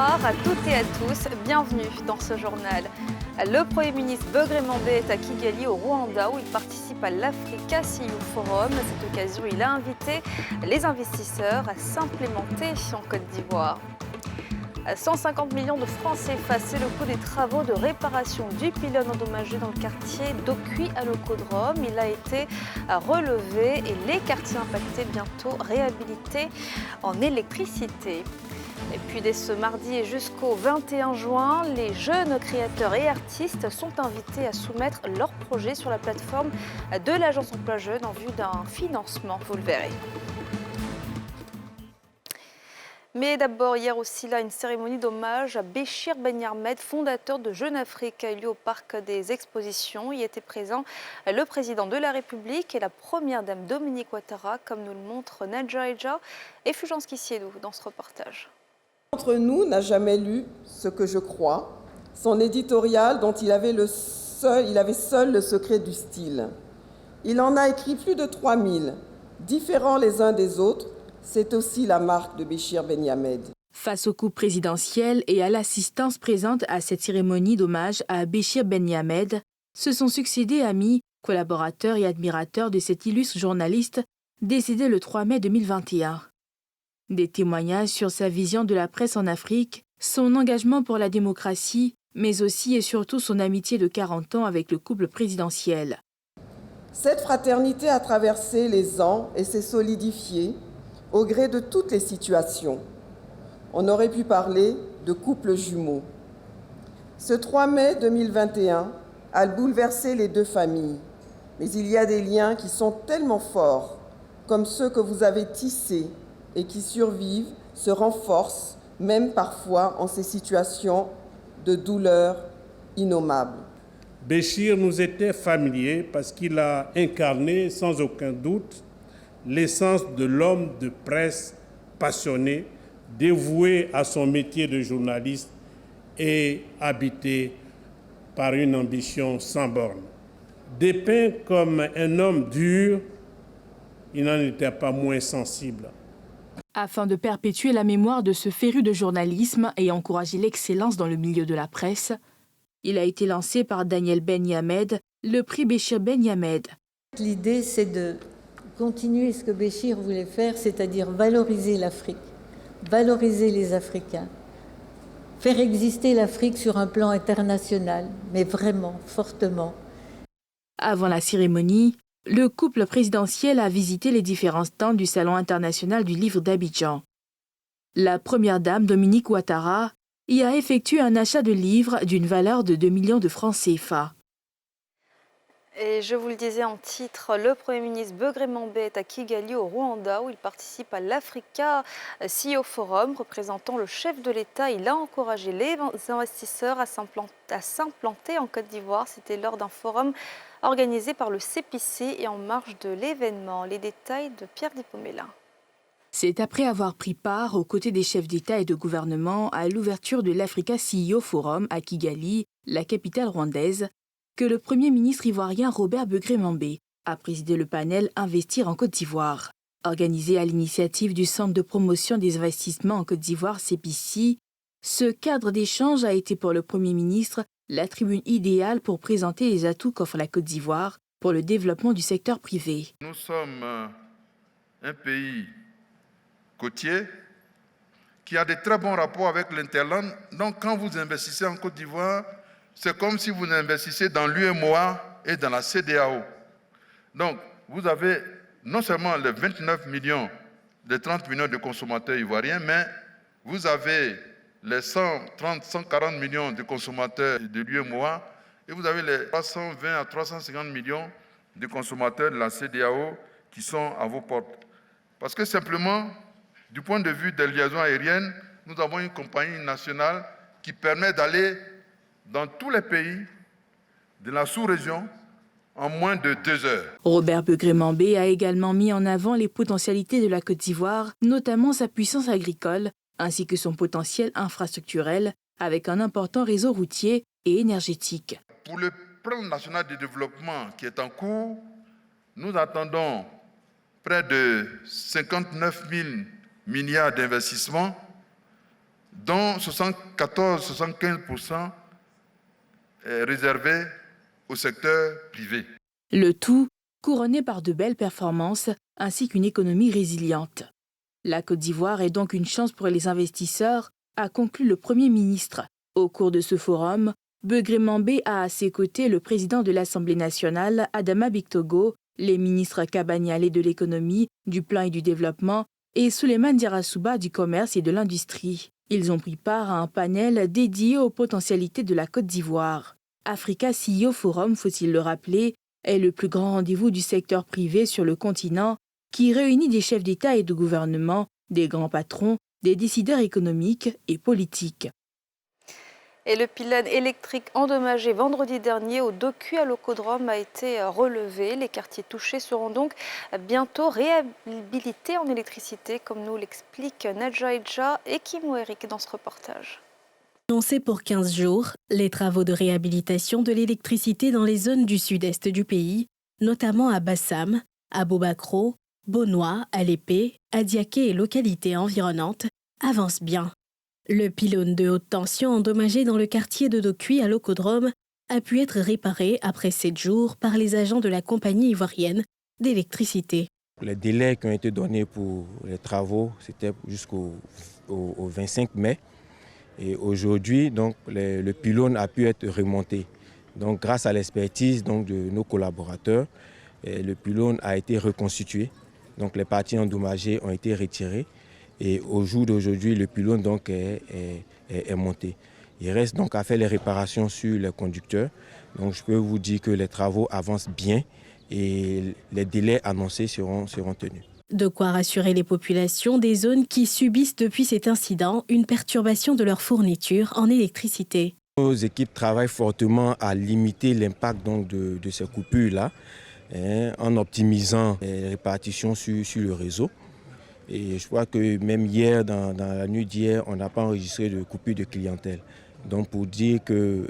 Bonsoir à toutes et à tous, bienvenue dans ce journal. Le Premier ministre Beugre Mambe est à Kigali au Rwanda où il participe à l'Africa CEO Forum. À cette occasion, il a invité les investisseurs à s'implémenter en Côte d'Ivoire. 150 millions de francs CFA, c'est le coût des travaux de réparation du pylône endommagé dans le quartier d'Okui à l'Ocodrome. Il a été relevé et les quartiers impactés bientôt réhabilités en électricité. Et puis dès ce mardi et jusqu'au 21 juin, les jeunes créateurs et artistes sont invités à soumettre leurs projets sur la plateforme de l'Agence Emploi Jeunes en vue d'un financement, vous le verrez. Mais d'abord, hier aussi, là, une cérémonie d'hommage à Béchir Ben Ahmed, fondateur de Jeune Afrique, a eu lieu au Parc des Expositions. Y étaient présents le président de la République et la première dame Dominique Ouattara, comme nous le montrent Nadja Eja et Fulgence Kissiedou dans ce reportage. D'entre nous n'a jamais lu Ce que je crois, son éditorial dont il avait seul le secret du style. Il en a écrit plus de 3000, différents les uns des autres. C'est aussi la marque de Béchir Ben Ahmed. Face au coup présidentiel et à l'assistance présente à cette cérémonie d'hommage à Béchir Ben Ahmed, se sont succédés amis, collaborateurs et admirateurs de cet illustre journaliste décédé le 3 mai 2021. Des témoignages sur sa vision de la presse en Afrique, son engagement pour la démocratie, mais aussi et surtout son amitié de 40 ans avec le couple présidentiel. Cette fraternité a traversé les ans et s'est solidifiée au gré de toutes les situations. On aurait pu parler de couple jumeau. Ce 3 mai 2021 a bouleversé les deux familles, mais il y a des liens qui sont tellement forts, comme ceux que vous avez tissés et qui survivent, se renforcent, même parfois en ces situations de douleur innommables. Béchir nous était familier parce qu'il a incarné sans aucun doute l'essence de l'homme de presse passionné, dévoué à son métier de journaliste et habité par une ambition sans borne. Dépeint comme un homme dur, il n'en était pas moins sensible. Afin de perpétuer la mémoire de ce féru de journalisme et encourager l'excellence dans le milieu de la presse, il a été lancé par Daniel Ben Ahmed le prix Béchir Ben Ahmed. L'idée, c'est de continuer ce que Béchir voulait faire, c'est-à-dire valoriser l'Afrique, valoriser les Africains, faire exister l'Afrique sur un plan international, mais vraiment, fortement. Avant la cérémonie, le couple présidentiel a visité les différents stands du Salon international du livre d'Abidjan. La première dame, Dominique Ouattara, y a effectué un achat de livres d'une valeur de 2 millions de francs CFA. Et je vous le disais en titre, le Premier ministre Beugre Mambe est à Kigali au Rwanda où il participe à l'Africa CEO Forum. Représentant le chef de l'État, il a encouragé les investisseurs à s'implanter en Côte d'Ivoire. C'était lors d'un forum organisé par le CPC et en marge de l'événement. Les détails de Pierre Dipomela. C'est après avoir pris part aux côtés des chefs d'État et de gouvernement à l'ouverture de l'Africa CEO Forum à Kigali, la capitale rwandaise, que le Premier ministre ivoirien Robert Beugre Mambe a présidé le panel Investir en Côte d'Ivoire. Organisé à l'initiative du Centre de promotion des investissements en Côte d'Ivoire, CPC, ce cadre d'échange a été pour le Premier ministre la tribune idéale pour présenter les atouts qu'offre la Côte d'Ivoire pour le développement du secteur privé. Nous sommes un pays côtier qui a de très bons rapports avec l'Interland. Donc quand vous investissez en Côte d'Ivoire, c'est comme si vous investissez dans l'UEMOA et dans la CEDEAO. Donc, vous avez non seulement les 29 millions, les 30 millions de consommateurs ivoiriens, mais vous avez les 140 millions de consommateurs de l'UEMOA et vous avez les 320 à 350 millions de consommateurs de la CEDEAO qui sont à vos portes. Parce que simplement, du point de vue des liaisons aériennes, nous avons une compagnie nationale qui permet d'aller dans tous les pays de la sous-région en moins de 2 heures. Robert Beugre Mambe a également mis en avant les potentialités de la Côte d'Ivoire, notamment sa puissance agricole, ainsi que son potentiel infrastructurel, avec un important réseau routier et énergétique. Pour le plan national de développement qui est en cours, nous attendons près de 59 000 milliards d'investissements dont 74-75% est réservé au secteur privé. Le tout couronné par de belles performances ainsi qu'une économie résiliente. La Côte d'Ivoire est donc une chance pour les investisseurs, a conclu le Premier ministre. Au cours de ce forum, Begré Mambé a à ses côtés le président de l'Assemblée nationale, Adama Bictogo, les ministres Kabanialé de l'économie, du plan et du développement et Souleymane Diarra-Souba du commerce et de l'industrie. Ils ont pris part à un panel dédié aux potentialités de la Côte d'Ivoire. Africa CEO Forum, faut-il le rappeler, est le plus grand rendez-vous du secteur privé sur le continent qui réunit des chefs d'État et de gouvernement, des grands patrons, des décideurs économiques et politiques. Et le pylône électrique endommagé vendredi dernier au Doku à l'Ocodrome a été relevé. Les quartiers touchés seront donc bientôt réhabilités en électricité, comme nous l'expliquent Nadja Edja et Kimo Eric dans ce reportage. Annoncé pour 15 jours, les travaux de réhabilitation de l'électricité dans les zones du sud-est du pays, notamment à Bassam, à Bobakro, Bonois, à Lépé, à Diaké et localités environnantes, avancent bien. Le pylône de haute tension endommagé dans le quartier de Doku à l'Ocodrome a pu être réparé après 7 jours par les agents de la compagnie ivoirienne d'électricité. Les délais qui ont été donnés pour les travaux, c'était jusqu'au 25 mai. Et aujourd'hui, donc, le pylône a pu être remonté. Donc, grâce à l'expertise de nos collaborateurs, le pylône a été reconstitué. Donc, les parties endommagées ont été retirées. Et au jour d'aujourd'hui, le pylône donc, est monté. Il reste donc à faire les réparations sur les conducteurs. Donc, je peux vous dire que les travaux avancent bien et les délais annoncés seront tenus. De quoi rassurer les populations des zones qui subissent depuis cet incident une perturbation de leur fourniture en électricité. Nos équipes travaillent fortement à limiter l'impact de ces coupures-là, en optimisant les répartitions sur le réseau. Et je crois que même hier, dans la nuit d'hier, on n'a pas enregistré de coupure de clientèle. Donc pour dire que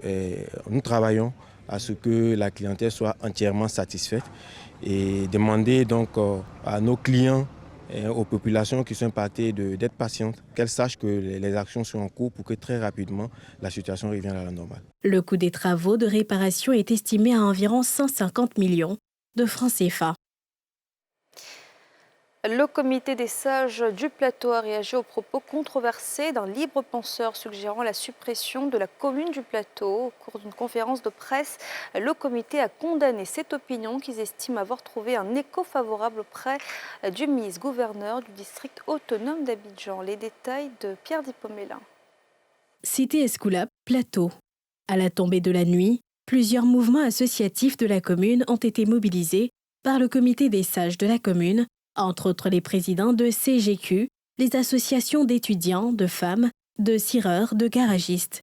nous travaillons à ce que la clientèle soit entièrement satisfaite et demander donc à nos clients et aux populations qui sont impactées d'être patientes, qu'elles sachent que les actions sont en cours pour que très rapidement la situation revienne à la normale. Le coût des travaux de réparation est estimé à environ 150 millions de francs CFA. Le comité des sages du plateau a réagi aux propos controversés d'un libre penseur suggérant la suppression de la commune du plateau. Au cours d'une conférence de presse, le comité a condamné cette opinion qu'ils estiment avoir trouvé un écho favorable auprès du ministre-gouverneur du district autonome d'Abidjan. Les détails de Pierre Dipomélin. Cité Escoulap, plateau. À la tombée de la nuit, plusieurs mouvements associatifs de la commune ont été mobilisés par le comité des sages de la commune, entre autres les présidents de CGQ, les associations d'étudiants, de femmes, de cireurs, de garagistes.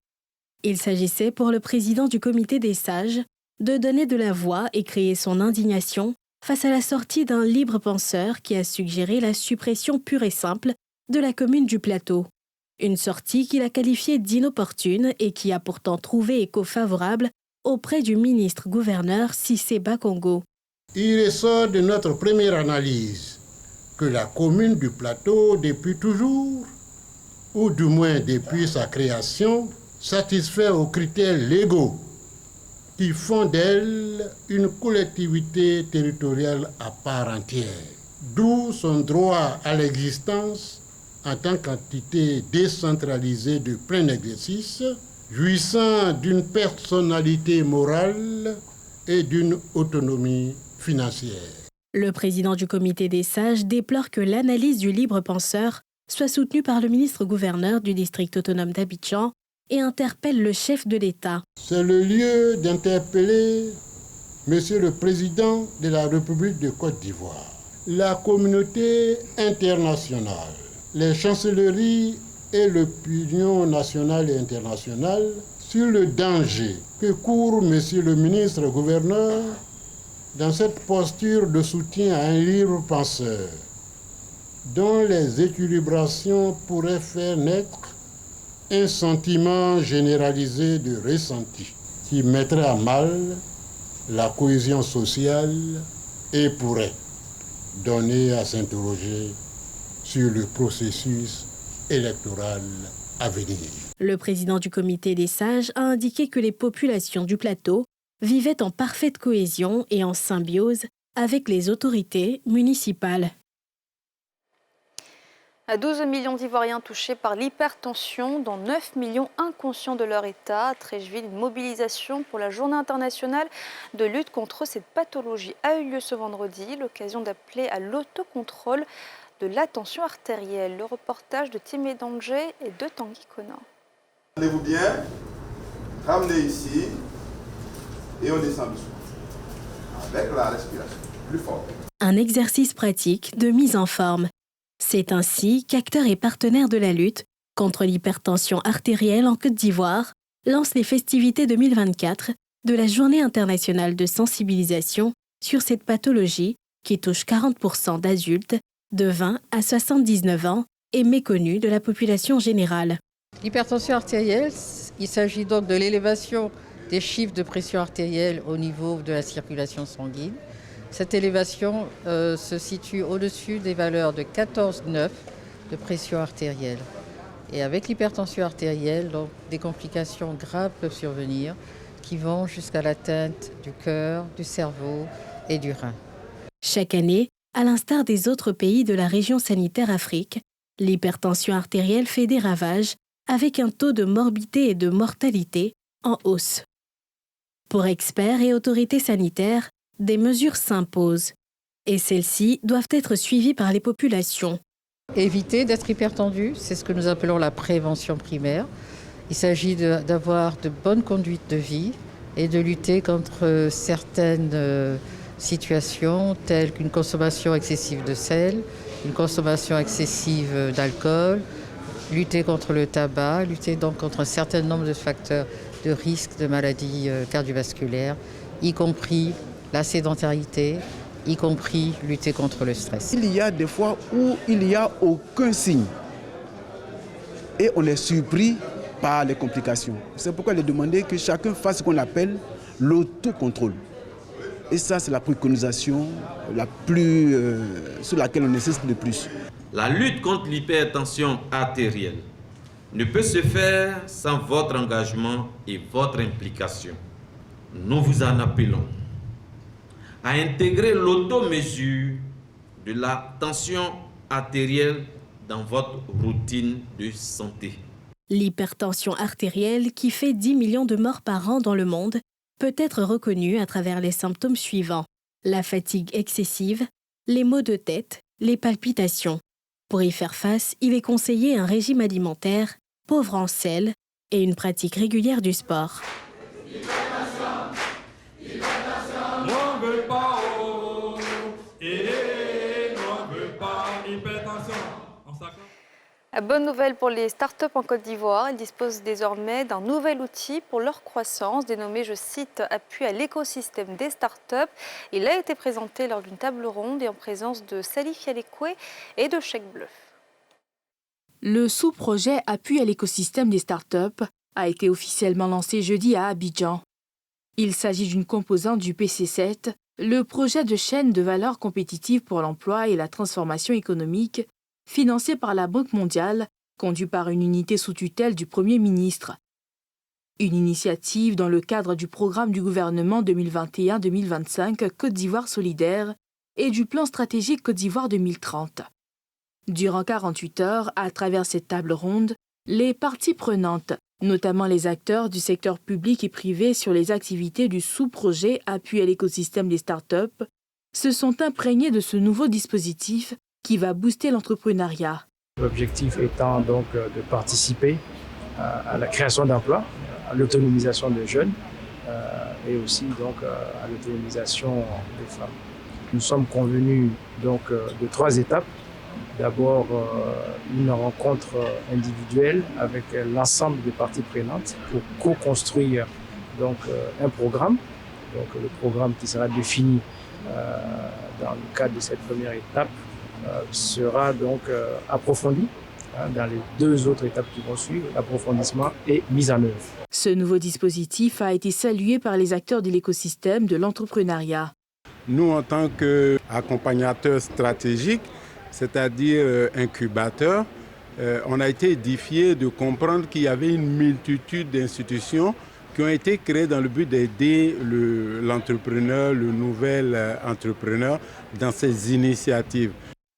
Il s'agissait pour le président du comité des sages de donner de la voix et créer son indignation face à la sortie d'un libre penseur qui a suggéré la suppression pure et simple de la commune du plateau. Une sortie qu'il a qualifiée d'inopportune et qui a pourtant trouvé écho favorable auprès du ministre-gouverneur Cissé Bakongo. Il ressort de notre première analyse que la commune du plateau, depuis toujours, ou du moins depuis sa création, satisfait aux critères légaux qui font d'elle une collectivité territoriale à part entière, d'où son droit à l'existence en tant qu'entité décentralisée de plein exercice, jouissant d'une personnalité morale et d'une autonomie financière. Le président du comité des sages déplore que l'analyse du libre penseur soit soutenue par le ministre-gouverneur du district autonome d'Abidjan et interpelle le chef de l'État. C'est le lieu d'interpeller Monsieur le Président de la République de Côte d'Ivoire, la communauté internationale, les chancelleries et l'opinion nationale et internationale sur le danger que court Monsieur le ministre-gouverneur dans cette posture de soutien à un libre penseur, dont les équilibrations pourraient faire naître un sentiment généralisé de ressenti qui mettrait à mal la cohésion sociale et pourrait donner à s'interroger sur le processus électoral à venir. Le président du comité des sages a indiqué que les populations du plateau vivaient en parfaite cohésion et en symbiose avec les autorités municipales. 12 millions d'Ivoiriens touchés par l'hypertension, dont 9 millions inconscients de leur état. À Treichville, une mobilisation pour la Journée internationale de lutte contre cette pathologie a eu lieu ce vendredi, l'occasion d'appeler à l'autocontrôle de la tension artérielle. Le reportage de Timé Danger et de Tanguy Conan. Tenez-vous bien, ramenez ici et on descend dessous. Avec la respiration, plus fort. Un exercice pratique de mise en forme. C'est ainsi qu'acteurs et partenaires de la lutte contre l'hypertension artérielle en Côte d'Ivoire lancent les festivités 2024 de la Journée internationale de sensibilisation sur cette pathologie qui touche 40% d'adultes de 20 à 79 ans et méconnue de la population générale. L'hypertension artérielle, il s'agit donc de l'élévation des chiffres de pression artérielle au niveau de la circulation sanguine. Cette élévation se situe au-dessus des valeurs de 14,9 de pression artérielle. Et avec l'hypertension artérielle, donc, des complications graves peuvent survenir qui vont jusqu'à l'atteinte du cœur, du cerveau et du rein. Chaque année, à l'instar des autres pays de la région sanitaire Afrique, l'hypertension artérielle fait des ravages avec un taux de morbidité et de mortalité en hausse. Pour experts et autorités sanitaires, des mesures s'imposent et celles-ci doivent être suivies par les populations. Éviter d'être hypertendu, c'est ce que nous appelons la prévention primaire. Il s'agit d'avoir de bonnes conduites de vie et de lutter contre certaines situations telles qu'une consommation excessive de sel, une consommation excessive d'alcool, lutter contre le tabac, lutter donc contre un certain nombre de facteurs de risque de maladies cardiovasculaires, y compris la sédentarité, y compris lutter contre le stress. Il y a des fois où il n'y a aucun signe et on est surpris par les complications. C'est pourquoi il est demandé que chacun fasse ce qu'on appelle l'autocontrôle. Et ça, c'est la préconisation sur laquelle on insiste le plus. La lutte contre l'hypertension artérielle ne peut se faire sans votre engagement et votre implication. Nous vous en appelons à intégrer l'automesure de la tension artérielle dans votre routine de santé. L'hypertension artérielle, qui fait 10 millions de morts par an dans le monde, peut être reconnue à travers les symptômes suivants: la fatigue excessive, les maux de tête, les palpitations. Pour y faire face, il est conseillé un régime alimentaire pauvre en sel et une pratique régulière du sport. Bonne nouvelle pour les startups en Côte d'Ivoire. Elles disposent désormais d'un nouvel outil pour leur croissance, dénommé, je cite, « Appui à l'écosystème des startups ». Il a été présenté lors d'une table ronde et en présence de Salif Yalekwe et de Cheikh Bluff. Le sous-projet Appui à l'écosystème des startups a été officiellement lancé jeudi à Abidjan. Il s'agit d'une composante du PC7, le projet de chaîne de valeur compétitive pour l'emploi et la transformation économique, financé par la Banque mondiale, conduit par une unité sous tutelle du Premier ministre. Une initiative dans le cadre du programme du gouvernement 2021-2025 Côte d'Ivoire solidaire et du plan stratégique Côte d'Ivoire 2030. Durant 48 heures, à travers cette table ronde, les parties prenantes, notamment les acteurs du secteur public et privé sur les activités du sous-projet Appui à l'écosystème des startups, se sont imprégnés de ce nouveau dispositif qui va booster l'entrepreneuriat. L'objectif étant donc de participer à la création d'emplois, à l'autonomisation des jeunes et aussi donc à l'autonomisation des femmes. Nous sommes convenus donc de 3 étapes. D'abord, une rencontre individuelle avec l'ensemble des parties prenantes pour co-construire donc un programme. Donc le programme qui sera défini dans le cadre de cette première étape sera donc approfondi dans les 2 autres étapes qui vont suivre, approfondissement et mise en œuvre. Ce nouveau dispositif a été salué par les acteurs de l'écosystème de l'entrepreneuriat. Nous, en tant qu'accompagnateurs stratégiques, c'est-à-dire incubateurs, on a été édifié de comprendre qu'il y avait une multitude d'institutions qui ont été créées dans le but d'aider l'entrepreneur, le nouvel entrepreneur dans ses initiatives.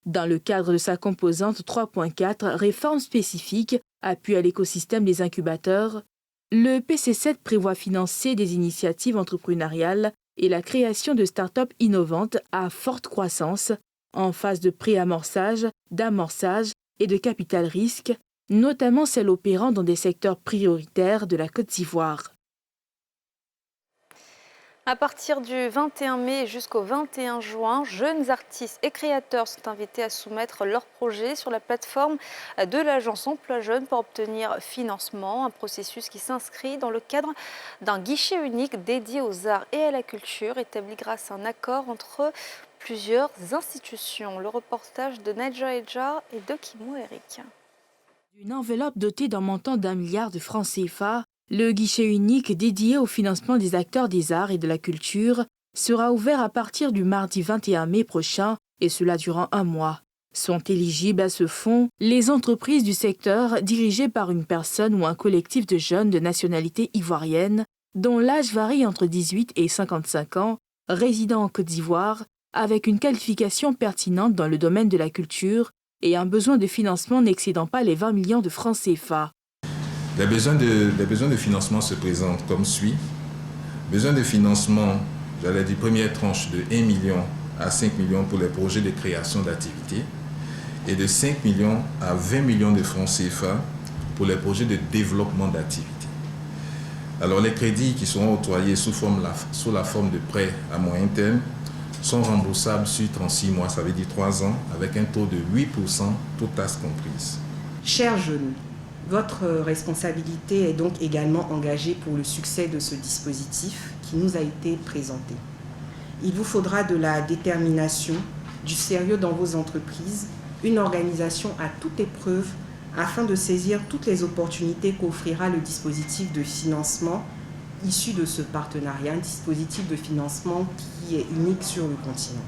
Dans le cadre de sa composante 3.4, réforme spécifique, appui à l'écosystème des incubateurs, le PC7 prévoit financer des initiatives entrepreneuriales et la création de start-up innovantes à forte croissance, en phase de préamorçage, d'amorçage et de capital risque, notamment celles opérant dans des secteurs prioritaires de la Côte d'Ivoire. À partir du 21 mai jusqu'au 21 juin, jeunes artistes et créateurs sont invités à soumettre leurs projets sur la plateforme de l'agence Emploi Jeunes pour obtenir financement, un processus qui s'inscrit dans le cadre d'un guichet unique dédié aux arts et à la culture, établi grâce à un accord entre plusieurs institutions. Le reportage de Nadja Edjar et de Kimo Eric. Une enveloppe dotée d'un montant d'1 milliard de francs CFA, le guichet unique dédié au financement des acteurs des arts et de la culture sera ouvert à partir du mardi 21 mai prochain, et cela durant 1 mois. Sont éligibles à ce fonds les entreprises du secteur dirigées par une personne ou un collectif de jeunes de nationalité ivoirienne, dont l'âge varie entre 18 et 55 ans, résidant en Côte d'Ivoire, avec une qualification pertinente dans le domaine de la culture et un besoin de financement n'excédant pas les 20 millions de francs CFA. Les besoins de financement se présentent comme suit. Besoin de financement, j'allais dire première tranche de 1 million à 5 millions pour les projets de création d'activités et de 5 millions à 20 millions de francs CFA pour les projets de développement d'activités. Alors les crédits qui seront octroyés sous la forme de prêts à moyen terme sont remboursables sur 36 mois, ça veut dire 3 ans, avec un taux de 8%, toutes taxes comprises. Chers jeunes, votre responsabilité est donc également engagée pour le succès de ce dispositif qui nous a été présenté. Il vous faudra de la détermination, du sérieux dans vos entreprises, une organisation à toute épreuve afin de saisir toutes les opportunités qu'offrira le dispositif de financement issu de ce partenariat, un dispositif de financement qui est unique sur le continent.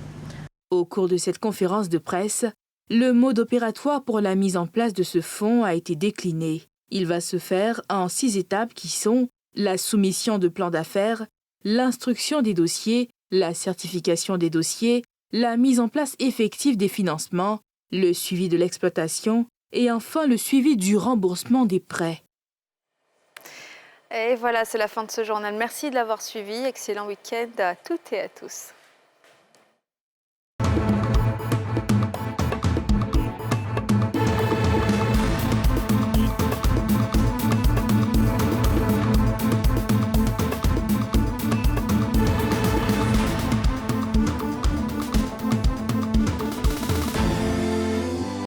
Au cours de cette conférence de presse, le mode opératoire pour la mise en place de ce fonds a été décliné. Il va se faire en 6 étapes qui sont la soumission de plans d'affaires, l'instruction des dossiers, la certification des dossiers, la mise en place effective des financements, le suivi de l'exploitation et enfin le suivi du remboursement des prêts. Et voilà, c'est la fin de ce journal. Merci de l'avoir suivi. Excellent week-end à toutes et à tous.